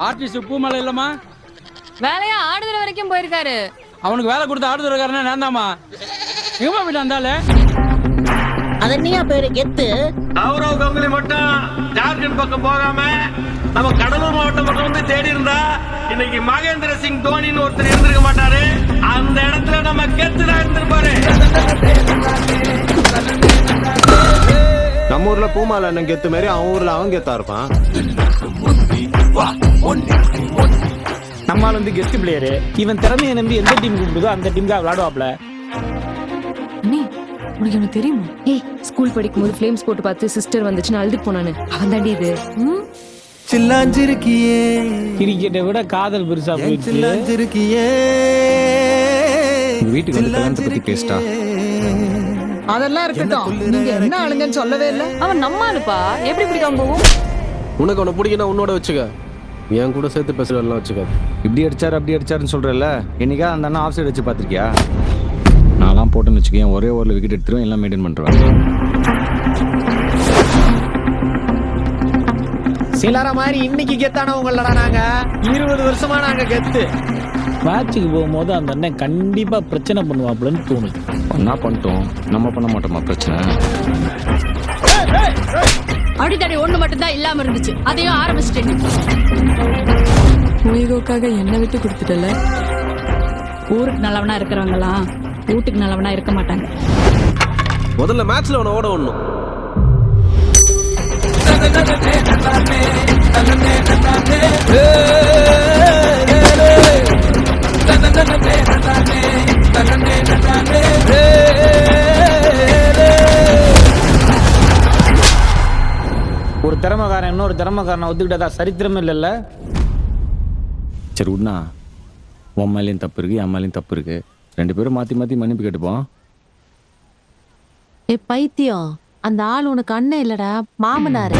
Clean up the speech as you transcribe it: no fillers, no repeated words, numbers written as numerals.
Artist பூ மேல இல்லம்மா. வேலையா ஆடுதுற வரைக்கும் போயிருக்காரு. அவனுக்கு வேலை கொடுத்த ஆடுதுறக்காரனே நான் தாம்மா. எங்கம்மா போயிட்டு வந்தாலே அதன்னையா பேரு கெத்து. கௌரவ் கங்குலி மட்டும் ஜார்க்கண்ட் பக்கம் போகாம நம்ம கடலூர் மாவட்டம் பக்கம் வந்து தேடி இருந்தா இன்னைக்கு மகேந்திர சிங் தோனின்னு ஒருத்தர் இருந்திருக்க மாட்டாரு. அந்த இடத்துல நம்ம கெத்துனா இருந்திருப்பாரு. நம்ம ஊர்ல பூமால அண்ணன் கெத்து மாதிரி அவன் ஊர்ல அவன் கெத்தா இருப்பான். நம்மால் வந்து கெஸ்ட் பிளேயரு. இவன் திறமையை நம்பி எந்த டீம் கூப்பிடுதோ அந்த டீமுக்கு விளையாடுவாப்ல. அண்ணே உனக்கு என்ன தெரியுமா? ஏய் ஸ்கூல் படிக்கும்போது ஃப்ளேம்ஸ் போட்டு பார்த்து சிஸ்டர் வந்துச்சுன்னு அழுது போனானு அவன் தாண்டி இது. சில்லாஞ்சிருக்கியே கிரிக்கெட்டை விட காதல் பெருசா போயிடுச்சு. சில்லாஞ்சிருக்கியே வீட்டுக்கு வந்து கல்யாணத்தை பத்தி பேசிட்டா. அதெல்லாம் இருக்கட்டும், நீங்க என்ன ஆளுங்கன்னு சொல்லவே இல்ல. அவன் நம்ம ஆளுப்பா, எப்படி பிடிக்காம போகும்? உனக்கு அவனை பிடிக்கணும் உன்னோட வச்சுக்க, என் கூட சேர்த்து பேசுறதெல்லாம் வச்சுக்க. இப்படி அடிச்சாரு அப்படி அடிச்சாருன்னு சொல்றல, என்னைக்கா அந்த அண்ணா ஆஃப் சைடு வச்சு பார்த்திருக்கியா? நான்லாம் போட்டேன்னு வச்சுக்கேன், ஒரே ஓவரில் விக்கெட் எடுத்துருவேன், எல்லாம் மெயின்டைன் பண்ணுறேன். சிலர மாதிரி இன்னைக்கு கெத்தானவங்களடா நாங்க. 20 வருஷமா நாங்க கெத்து. மேட்சுக்கு போகும்போது அந்த அண்ணன் கண்டிப்பா பிரச்சனை பண்ணுவாப்லன்னு தோணுது. என்ன பண்ணிட்டோம், நம்ம பண்ண மாட்டோமா பிரச்சனை? அடித்தடி ஒண்ணு மட்டும் தான் இல்லாம இருந்துச்சு, அதையும் ஆரம்பிச்சிட்டேன். உயிரோக்காக என்ன விட்டு கொடுத்துட்டல. ஊருக்கு நல்லவனா இருக்கிறவங்களாம் வீட்டுக்கு நல்லவனா இருக்க மாட்டாங்க. முதல்ல மேட்ச்ல அவனை ஓட விடணும். ஒரு திறமைக்காரன் இன்னொரு திறமைக்காரனை ஒத்துக்கிட்டதா சரித்திரமே இல்லைல்ல. சரி விட்னா, உன் மேலேயும் தப்பு இருக்கு, என் மேலேயும் தப்பு இருக்கு, ரெண்டு பேரும் மாற்றி மாற்றி மன்னிப்பு கேட்டுப்போம். ஏ பைத்தியம், அந்த ஆள் உனக்கு அண்ணன் இல்லடா, மாமனாரு.